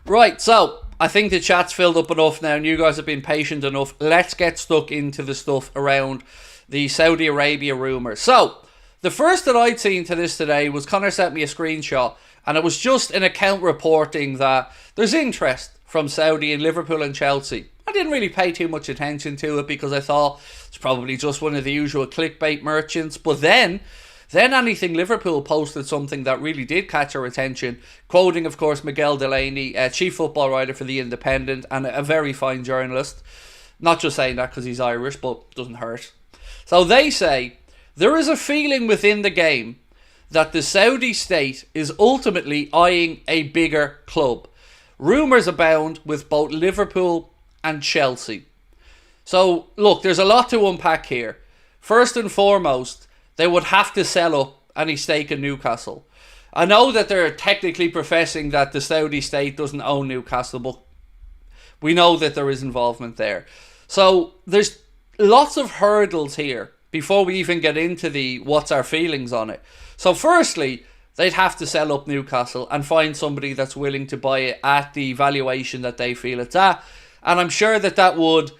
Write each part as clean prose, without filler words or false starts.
Right, so I think the chat's filled up enough now and you guys have been patient enough. Let's get stuck into the stuff around the Saudi Arabia rumours. So, the first that I'd seen to this today was Connor sent me a screenshot, and it was just an account reporting that there's interest from Saudi in Liverpool and Chelsea. I didn't really pay too much attention to it because I thought it's probably just one of the usual clickbait merchants. But then Anything Liverpool posted something that really did catch our attention, quoting, of course, Miguel Delaney, chief football writer for The Independent and a very fine journalist. Not just saying that because he's Irish, but doesn't hurt. So they say, there is a feeling within the game that the Saudi state is ultimately eyeing a bigger club. Rumours abound with both Liverpool and Chelsea. So, look, there's a lot to unpack here. First and foremost, they would have to sell up any stake in Newcastle. I know that they're technically professing that the Saudi state doesn't own Newcastle, but we know that there is involvement there. So, there's lots of hurdles here before we even get into the what's our feelings on it. So, firstly, they'd have to sell up Newcastle and find somebody that's willing to buy it at the valuation that they feel it's at. And I'm sure that would...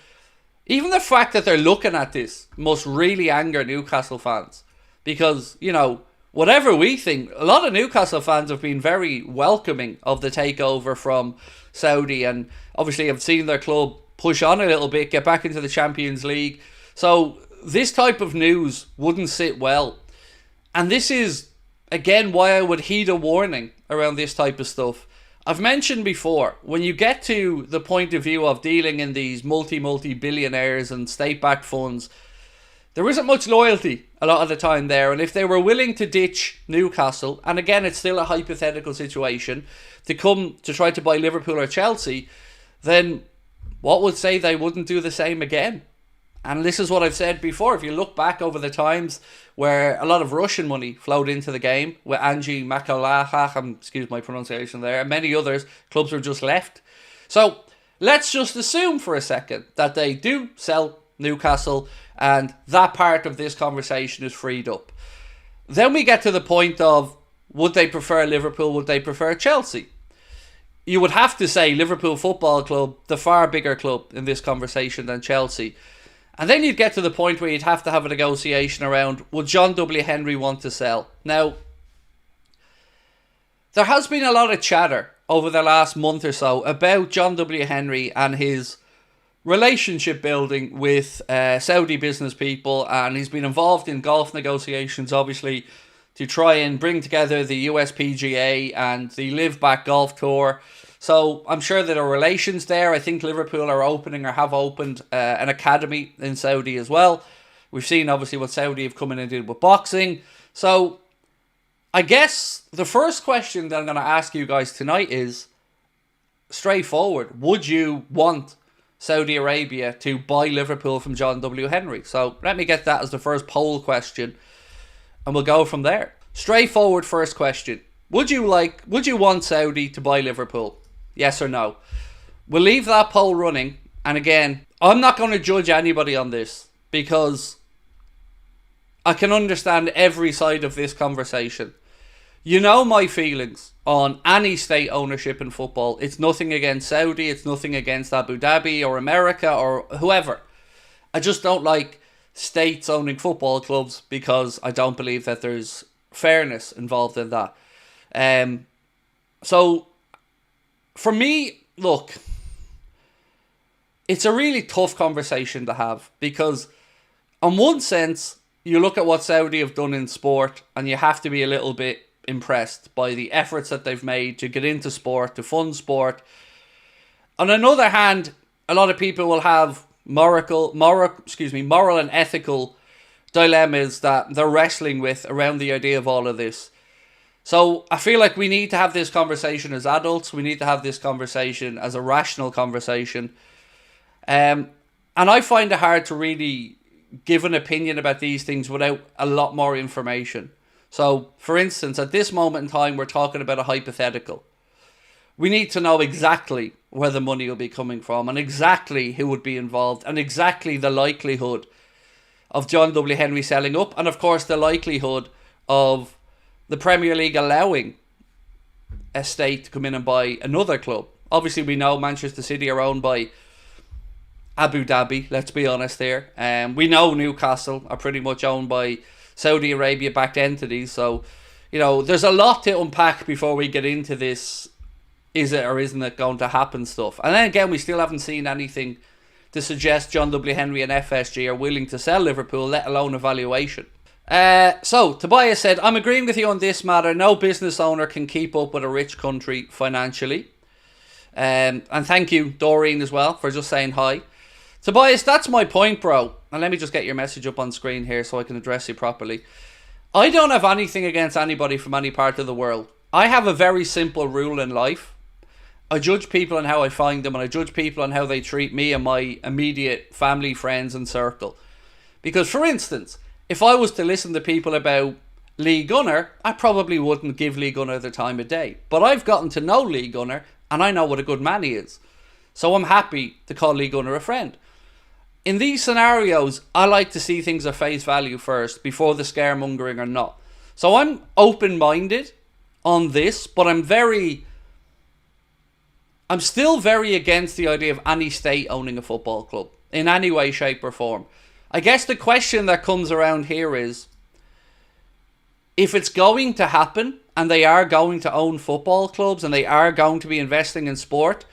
Even the fact that they're looking at this must really anger Newcastle fans. Because, you know, whatever we think, a lot of Newcastle fans have been very welcoming of the takeover from Saudi. And obviously have seen their club push on a little bit, get back into the Champions League. So this type of news wouldn't sit well. And this is, again, why I would heed a warning around this type of stuff. I've mentioned before, when you get to the point of view of dealing in these multi-billionaires and state-backed funds, there isn't much loyalty a lot of the time there. And if they were willing to ditch Newcastle, and again, it's still a hypothetical situation, to come to try to buy Liverpool or Chelsea, then what would say they wouldn't do the same again? And this is what I've said before. If you look back over the times where a lot of Russian money flowed into the game, with Angie Makalachach, excuse my pronunciation there, and many others, clubs were just left. So let's just assume for a second that they do sell Newcastle and that part of this conversation is freed up. Then we get to the point of, would they prefer Liverpool, would they prefer Chelsea? You would have to say Liverpool Football Club, the far bigger club in this conversation than Chelsea. And then you'd get to the point where you'd have to have a negotiation around, would John W. Henry want to sell? Now, there has been a lot of chatter over the last month or so about John W. Henry and his relationship building with Saudi business people, and he's been involved in golf negotiations, obviously, to try and bring together the USPGA and the Live Back Golf Tour. So I'm sure there are relations there. I think Liverpool are opening or have opened an academy in Saudi as well. We've seen obviously what Saudi have come in and did with boxing. So I guess the first question that I'm going to ask you guys tonight is straightforward. Would you want Saudi Arabia to buy Liverpool from John W. Henry? So let me get that as the first poll question and we'll go from there. Straightforward first question. Would you want Saudi to buy Liverpool? Yes or no? We'll leave that poll running. And again, I'm not going to judge anybody on this because I can understand every side of this conversation. You know my feelings on any state ownership in football. It's nothing against Saudi. It's nothing against Abu Dhabi or America or whoever. I just don't like states owning football clubs because I don't believe that there's fairness involved in that. So for me, look, it's a really tough conversation to have because in one sense, you look at what Saudi have done in sport and you have to be a little bit impressed by the efforts that they've made to get into sport, to fund sport. On another hand, a lot of people will have moral and ethical dilemmas that they're wrestling with around the idea of all of this. So I feel like we need to have this conversation as adults. We need to have this conversation as a rational conversation. And I find it hard to really give an opinion about these things without a lot more information. So, for instance, at this moment in time, we're talking about a hypothetical. We need to know exactly where the money will be coming from and exactly who would be involved and exactly the likelihood of John W. Henry selling up and, of course, the likelihood of the Premier League allowing a state to come in and buy another club. Obviously, we know Manchester City are owned by Abu Dhabi, let's be honest here. We know Newcastle are pretty much owned by Saudi Arabia-backed entities. So, there's a lot to unpack before we get into this, is it or isn't it going to happen stuff. And then again, we still haven't seen anything to suggest John W. Henry and FSG are willing to sell Liverpool, let alone a valuation. So, Tobias said, I'm agreeing with you on this matter. No business owner can keep up with a rich country financially. And thank you, Doreen, as well, for just saying hi. Tobias, that's my point, bro. And let me just get your message up on screen here so I can address you properly. I don't have anything against anybody from any part of the world. I have a very simple rule in life. I judge people on how I find them, and I judge people on how they treat me and my immediate family, friends, and circle. Because, for instance, if I was to listen to people about Lee Gunner, I probably wouldn't give Lee Gunner the time of day. But I've gotten to know Lee Gunner, and I know what a good man he is. So I'm happy to call Lee Gunner a friend. In these scenarios, I like to see things at face value first, before the scaremongering or not. So I'm open-minded on this, but I'm still very against the idea of any state owning a football club, in any way, shape or form. I guess the question that comes around here is, if it's going to happen, and they are going to own football clubs, and they are going to be investing in sport,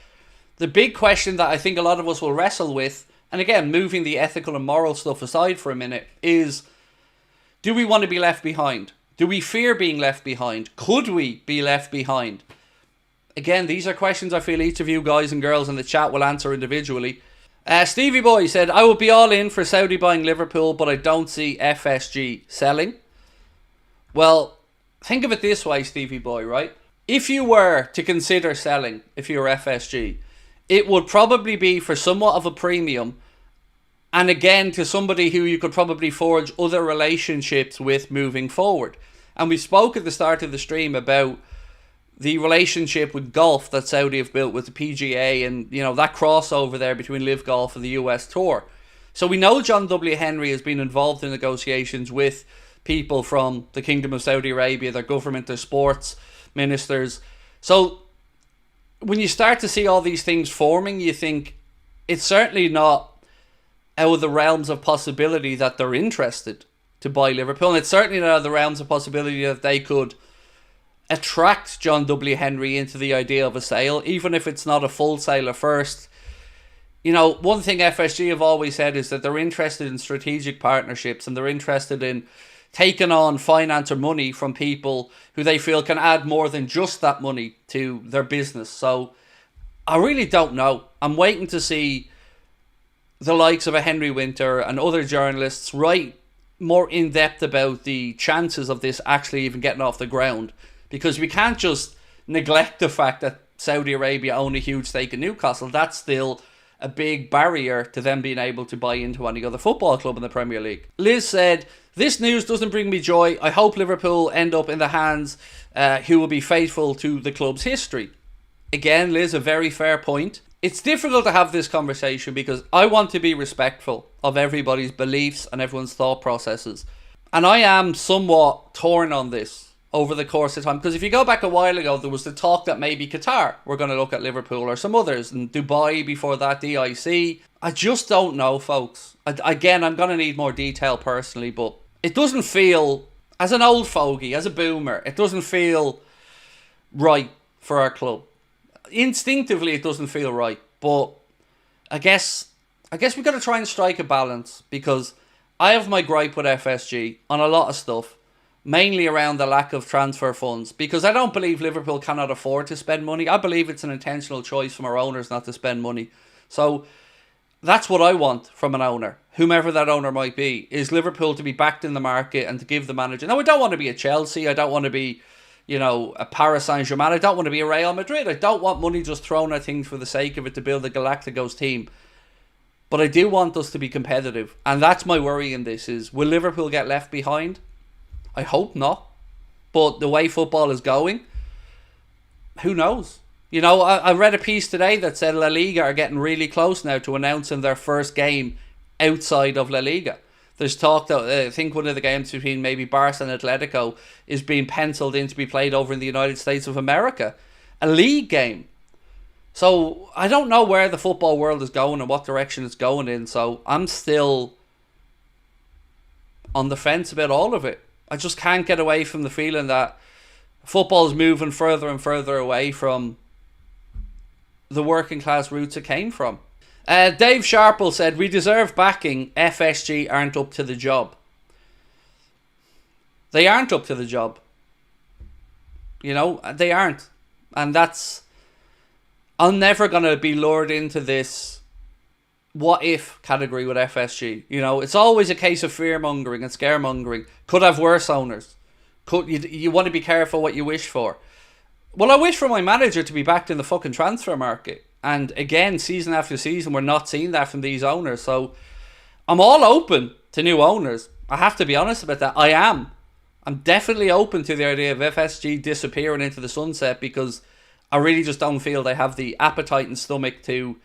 the big question that I think a lot of us will wrestle with, and again, moving the ethical and moral stuff aside for a minute, is, do we want to be left behind? Do we fear being left behind? Could we be left behind? Again, these are questions I feel each of you guys and girls in the chat will answer individually. Stevie Boy said, I would be all in for Saudi buying Liverpool, but I don't see FSG selling. Well, think of it this way, Stevie Boy, right? If you were to consider selling, if you were FSG, it would probably be for somewhat of a premium, and again, to somebody who you could probably forge other relationships with moving forward. And we spoke at the start of the stream about the relationship with golf that Saudi have built with the PGA, and that crossover there between Live Golf and the US Tour. So we know John W. Henry has been involved in negotiations with people from the Kingdom of Saudi Arabia, their government, their sports ministers. So when you start to see all these things forming, you think it's certainly not out of the realms of possibility that they're interested to buy Liverpool. And it's certainly not out of the realms of possibility that they could attract John W. Henry into the idea of a sale, even if it's not a full sale at first. One thing FSG have always said is that they're interested in strategic partnerships, and they're interested in taking on finance or money from people who they feel can add more than just that money to their business. So I really don't know. I'm waiting to see the likes of a Henry Winter and other journalists write more in depth about the chances of this actually even getting off the ground. Because we can't just neglect the fact that Saudi Arabia own a huge stake in Newcastle. That's still a big barrier to them being able to buy into any other football club in the Premier League. Liz said, this news doesn't bring me joy. I hope Liverpool end up in the hands who will be faithful to the club's history. Again, Liz, a very fair point. It's difficult to have this conversation because I want to be respectful of everybody's beliefs and everyone's thought processes. And I am somewhat torn on this over the course of time. Because if you go back a while ago, there was the talk that maybe Qatar were going to look at Liverpool or some others. And Dubai before that, DIC. I just don't know, folks. Again, I'm going to need more detail personally. But it doesn't feel, as an old fogey, as a boomer, it doesn't feel right for our club. Instinctively, it doesn't feel right. But I guess we've got to try and strike a balance. Because I have my gripe with FSG on a lot of stuff. Mainly around the lack of transfer funds, because I don't believe Liverpool cannot afford to spend money. I believe it's an intentional choice from our owners not to spend money. So that's what I want from an owner, whomever that owner might be, is Liverpool to be backed in the market and to give the manager. Now, I don't want to be a Chelsea. I don't want to be, a Paris Saint-Germain. I don't want to be a Real Madrid. I don't want money just thrown at things for the sake of it to build a Galacticos team. But I do want us to be competitive. And that's my worry in this is, will Liverpool get left behind? I hope not. But the way football is going, who knows? I read a piece today that said La Liga are getting really close now to announcing their first game outside of La Liga. There's talk that I think one of the games between maybe Barca and Atletico is being penciled in to be played over in the United States of America. A league game. So I don't know where the football world is going and what direction it's going in. So I'm still on the fence about all of it. I just can't get away from the feeling that football is moving further and further away from the working class roots it came from. Dave Sharple said, we deserve backing. FSG aren't up to the job. They aren't up to the job. You know, they aren't. And that's... I'm never going to be lured into this what if category with FSG. You know, it's always a case of fear-mongering and scaremongering. Could have worse owners. You want to be careful what you wish for. Well, I wish for my manager to be backed in the fucking transfer market. And again, season after season, we're not seeing that from these owners. So I'm all open to new owners. I have to be honest about that. I am. I'm definitely open to the idea of FSG disappearing into the sunset, because I really just don't feel they have the appetite and stomach to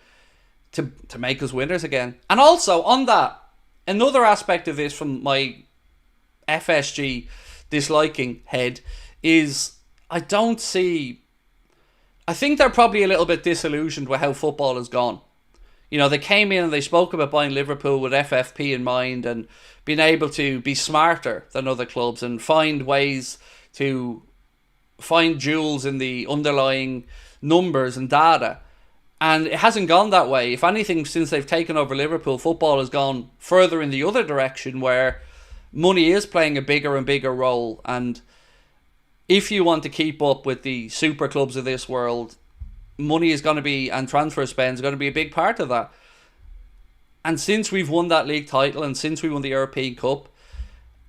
make us winners again. And also, on that, another aspect of this from my FSG disliking head is I think they're probably a little bit disillusioned with how football has gone. You know, they came in and they spoke about buying Liverpool with FFP in mind and being able to be smarter than other clubs and find ways to find jewels in the underlying numbers and data. And it hasn't gone that way. If anything, since they've taken over Liverpool, football has gone further in the other direction, where money is playing a bigger and bigger role. And if you want to keep up with the super clubs of this world, money is going to be, and transfer spend is going to be a big part of that. And since we've won that league title and since we won the European Cup,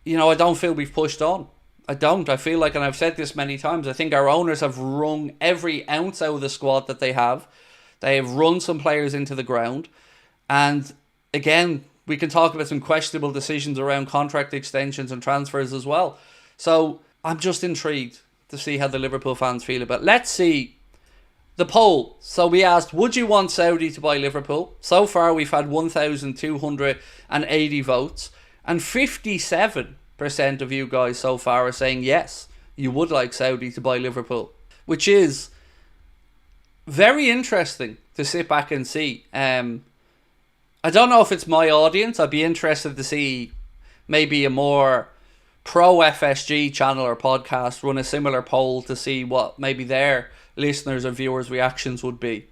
you know, I don't feel we've pushed on. I don't. I feel like, and I've said this many times, I think our owners have wrung every ounce out of the squad that they have. They have run some players into the ground. And again, we can talk about some questionable decisions around contract extensions and transfers as well. So I'm just intrigued to see how the Liverpool fans feel about it. Let's see the poll. So we asked, would you want Saudi to buy Liverpool? So far we've had 1,280 votes, and 57% of you guys so far are saying yes, you would like Saudi to buy Liverpool, which is very interesting to sit back and see. I don't know if it's my audience. I'd be interested to see maybe a more pro FSG channel or podcast run a similar poll to see what maybe their listeners or viewers' reactions would be.